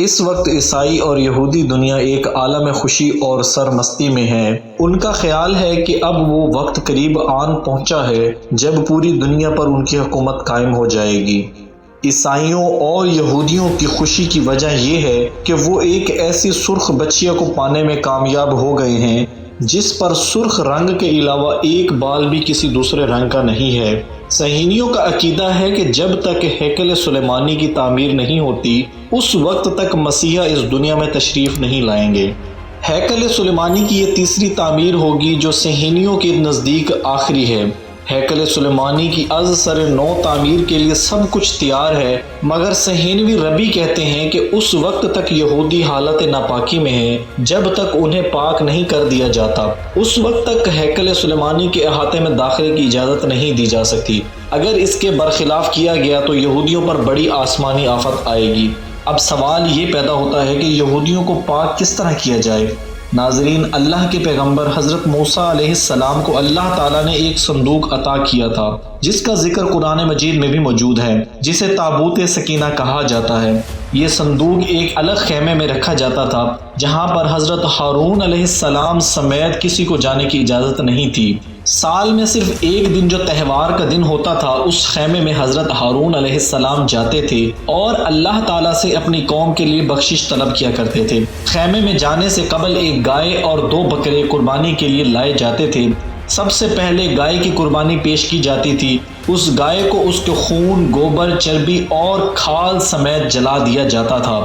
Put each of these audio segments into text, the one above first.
اس وقت عیسائی اور یہودی دنیا ایک عالم خوشی اور سرمستی میں ہے۔ ان کا خیال ہے کہ اب وہ وقت قریب آن پہنچا ہے جب پوری دنیا پر ان کی حکومت قائم ہو جائے گی۔ عیسائیوں اور یہودیوں کی خوشی کی وجہ یہ ہے کہ وہ ایک ایسی سرخ بچیا کو پانے میں کامیاب ہو گئے ہیں جس پر سرخ رنگ کے علاوہ ایک بال بھی کسی دوسرے رنگ کا نہیں ہے۔ صہیونیوں کا عقیدہ ہے کہ جب تک ہیکل سلیمانی کی تعمیر نہیں ہوتی اس وقت تک مسیحا اس دنیا میں تشریف نہیں لائیں گے۔ ہیکل سلیمانی کی یہ تیسری تعمیر ہوگی جو صہیونیوں کے نزدیک آخری ہے۔ ہیکل سلیمانی کی از سر نو تعمیر کے لیے سب کچھ تیار ہے، مگر صہیونی ربی کہتے ہیں کہ اس وقت تک یہودی حالت ناپاکی میں ہیں جب تک انہیں پاک نہیں کر دیا جاتا۔ اس وقت تک ہیکل سلیمانی کے احاطے میں داخلے کی اجازت نہیں دی جا سکتی۔ اگر اس کے برخلاف کیا گیا تو یہودیوں پر بڑی آسمانی آفت آئے گی۔ اب سوال یہ پیدا ہوتا ہے کہ یہودیوں کو پاک کس طرح کیا جائے؟ ناظرین، اللہ کے پیغمبر حضرت موسیٰ علیہ السلام کو اللہ تعالیٰ نے ایک صندوق عطا کیا تھا جس کا ذکر قرآن مجید میں بھی موجود ہے، جسے تابوت سکینہ کہا جاتا ہے۔ یہ صندوق ایک الگ خیمے میں رکھا جاتا تھا جہاں پر حضرت ہارون علیہ السلام سمیت کسی کو جانے کی اجازت نہیں تھی۔ سال میں صرف ایک دن جو تہوار کا دن ہوتا تھا اس خیمے میں حضرت ہارون علیہ السلام جاتے تھے اور اللہ تعالیٰ سے اپنی قوم کے لیے بخشش طلب کیا کرتے تھے۔ خیمے میں جانے سے قبل ایک گائے اور 2 بکرے قربانی کے لیے لائے جاتے تھے۔ سب سے پہلے گائے کی قربانی پیش کی جاتی تھی۔ اس گائے کو اس کے خون، گوبر، چربی اور کھال سمیت جلا دیا جاتا تھا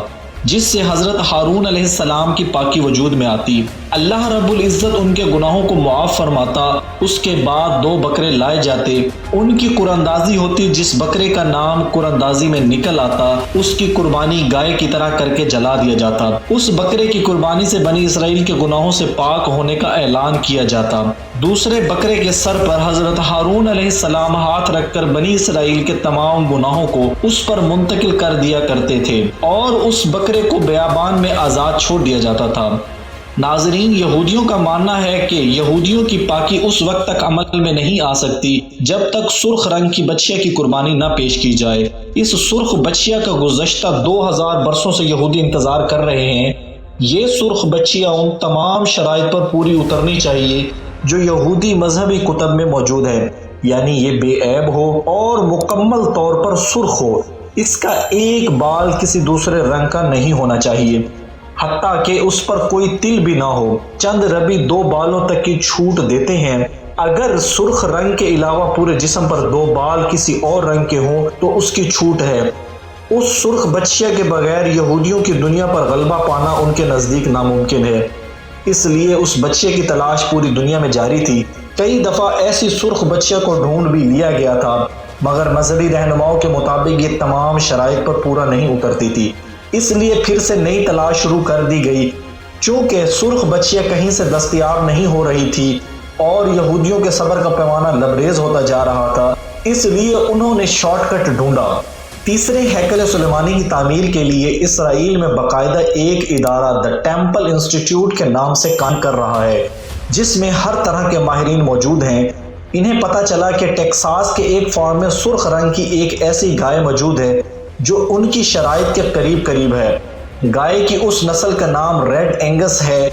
جس سے حضرت ہارون علیہ السلام کی پاکی وجود میں آتی۔ اللہ رب العزت ان کے گناہوں کو معاف فرماتا۔ اس کے بعد 2 بکرے لائے جاتے، ان کی قرآندازی ہوتی، جس بکرے کا نام قرآندازی میں نکل آتا اس کی قربانی گائے کی طرح کر کے جلا دیا جاتا۔ اس بکرے کی قربانی سے بنی اسرائیل کے گناہوں سے پاک ہونے کا اعلان کیا جاتا۔ دوسرے بکرے کے سر پر حضرت ہارون علیہ السلام ہاتھ رکھ کر بنی اسرائیل کے تمام گناہوں کو اس پر منتقل کر دیا کرتے تھے اور اس بکرے کو بیابان میں آزاد چھوڑ دیا جاتا تھا۔ ناظرین، یہودیوں کا ماننا ہے کہ یہودیوں کی پاکی اس وقت تک عمل میں نہیں آ سکتی جب تک سرخ رنگ کی بچیا کی قربانی نہ پیش کی جائے۔ اس سرخ بچیا کا گزشتہ 2000 برسوں سے یہودی انتظار کر رہے ہیں۔ یہ سرخ بچیا ان تمام شرائط پر پوری اترنی چاہیے جو یہودی مذہبی کتب میں موجود ہے، یعنی یہ بے عیب ہو اور مکمل طور پر سرخ ہو۔ اس کا ایک بال کسی دوسرے رنگ کا نہیں ہونا چاہیے، حتیٰ کہ اس پر کوئی تل بھی نہ ہو۔ چند ربی 2 بالوں تک کی چھوٹ دیتے ہیں۔ اگر سرخ رنگ کے علاوہ پورے جسم پر 2 بال کسی اور رنگ کے ہوں تو اس کی چھوٹ ہے۔ اس سرخ بچیا کے بغیر یہودیوں کی دنیا پر غلبہ پانا ان کے نزدیک ناممکن ہے، اس لیے اس بچے کی تلاش پوری دنیا میں جاری تھی۔ کئی دفعہ ایسی سرخ بچیا کو ڈھونڈ بھی لیا گیا تھا، مگر مذہبی رہنماؤں کے مطابق یہ تمام شرائط پر پورا نہیں اترتی تھی، اس لیے پھر سے نئی تلاش شروع کر دی گئی۔ چونکہ سرخ بچیا کہیں سے دستیاب نہیں ہو رہی تھی اور یہودیوں کے صبر کا پیمانہ لبریز ہوتا جا رہا تھا، اس لیے انہوں نے شارٹ کٹ ڈھونڈا۔ تیسرے ہیکل سلیمانی کی تعمیر کے لیے اسرائیل میں باقاعدہ ایک ادارہ دی ٹیمپل انسٹیٹیوٹ کے نام سے کام کر رہا ہے جس میں ہر طرح کے ماہرین موجود ہیں۔ انہیں پتہ چلا کہ ٹیکساس کے ایک فارم میں سرخ رنگ کی ایک ایسی گائے موجود ہے جو ان کی شرائط کے قریب ہے۔ گائے کی اس نسل کا نام ریڈ اینگس ہے۔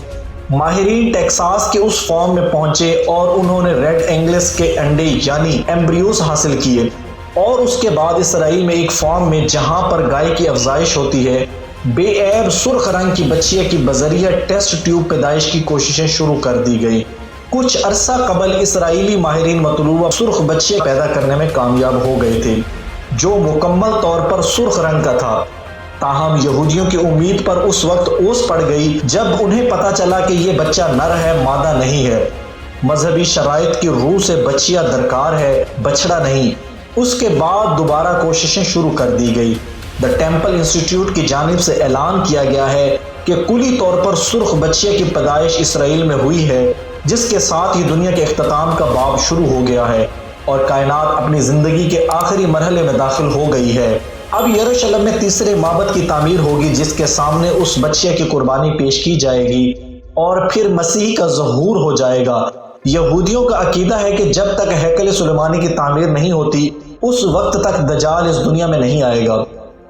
ماہرین ٹیکساس کے اس فارم میں پہنچے اور انہوں نے ریڈ اینگس کے انڈے یعنی ایمبریوز حاصل کیے، اور اس کے بعد اسرائیل میں ایک فارم میں جہاں پر گائے کی افزائش ہوتی ہے بے عیب سرخ رنگ کی بچیا کی بذریعہ ٹیسٹ ٹیوب پیدائش کی کوششیں شروع کر دی گئی۔ کچھ عرصہ قبل اسرائیلی ماہرین مطلوبہ سرخ بچیا پیدا کرنے میں کامیاب ہو گئے تھے جو مکمل طور پر سرخ رنگ کا تھا، تاہم یہودیوں کی امید پر اس وقت اوس پڑ گئی جب انہیں پتہ چلا کہ یہ بچہ نر ہے، مادہ نہیں ہے۔ مذہبی شرائط کی روح سے بچیا درکار ہے، بچڑا نہیں۔ اس کے بعد دوبارہ کوششیں شروع کر دی گئی۔ دی ٹیمپل انسٹیٹیوٹ کی جانب سے اعلان کیا گیا ہے کہ کلی طور پر سرخ بچیا کی پیدائش اسرائیل میں ہوئی ہے، جس کے ساتھ ہی دنیا کے اختتام کا باب شروع ہو گیا ہے اور کائنات اپنی زندگی کے آخری مرحلے میں داخل ہو گئی ہے۔ اب یروشلم میں تیسرے معبد کی تعمیر ہوگی جس کے سامنے اس بچیا کی قربانی پیش کی جائے گی اور پھر مسیح کا ظہور ہو جائے گا۔ یہودیوں کا عقیدہ ہے کہ جب تک ہیکل سلیمانی کی تعمیر نہیں ہوتی اس وقت تک دجال اس دنیا میں نہیں آئے گا۔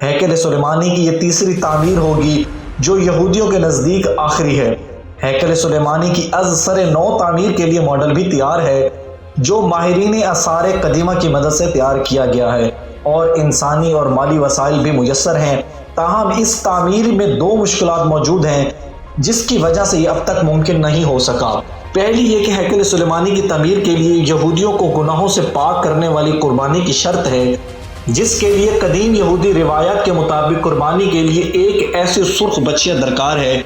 ہیکل سلیمانی کی یہ تیسری تعمیر ہوگی جو یہودیوں کے نزدیک آخری ہے۔ ہیکل سلیمانی کی از سر نو تعمیر کے لیے ماڈل بھی تیار ہے جو ماہرین آثار قدیمہ کی مدد سے تیار کیا گیا ہے اور انسانی اور مالی وسائل بھی میسر ہیں، تاہم اس تعمیر میں دو مشکلات موجود ہیں جس کی وجہ سے یہ اب تک ممکن نہیں ہو سکا۔ پہلی یہ کہ ہیکل سلیمانی کی تعمیر کے لیے یہودیوں کو گناہوں سے پاک کرنے والی قربانی کی شرط ہے، جس کے لیے قدیم یہودی روایات کے مطابق قربانی کے لیے ایک ایسی سرخ بچیا درکار ہے۔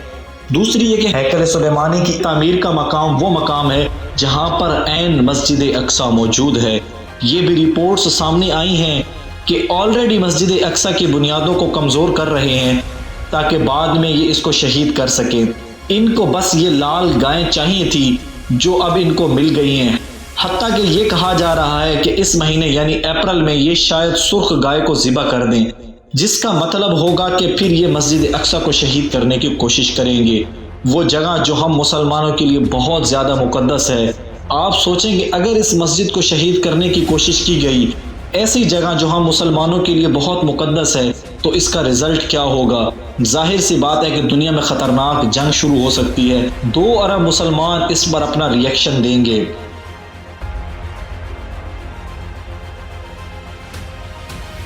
دوسری یہ کہ ہیکل سلیمانی کی تعمیر کا مقام وہ مقام ہے جہاں پر عین مسجد اقصی موجود ہے۔ یہ بھی رپورٹس سامنے آئی ہیں کہ آلریڈی مسجد اقصی کی بنیادوں کو کمزور کر رہے ہیں تاکہ بعد میں یہ اس کو شہید کر سکیں۔ ان کو بس یہ لال گائیں چاہیے تھی جو اب ان کو مل گئی ہیں، حتیٰ کہ یہ کہا جا رہا ہے کہ اس مہینے یعنی اپریل میں یہ شاید سرخ گائے کو ذبح کر دیں، جس کا مطلب ہوگا کہ پھر یہ مسجد اقصی کو شہید کرنے کی کوشش کریں گے، وہ جگہ جو ہم مسلمانوں کے لیے بہت زیادہ مقدس ہے۔ آپ سوچیں کہ اگر اس مسجد کو شہید کرنے کی کوشش کی گئی، ایسی جگہ جو ہم مسلمانوں کے لیے بہت مقدس ہے، تو اس کا رزلٹ کیا ہوگا؟ ظاہر سی بات ہے کہ دنیا میں خطرناک جنگ شروع ہو سکتی ہے۔ 2 ارب مسلمان اس پر اپنا ری ایکشن دیں گے۔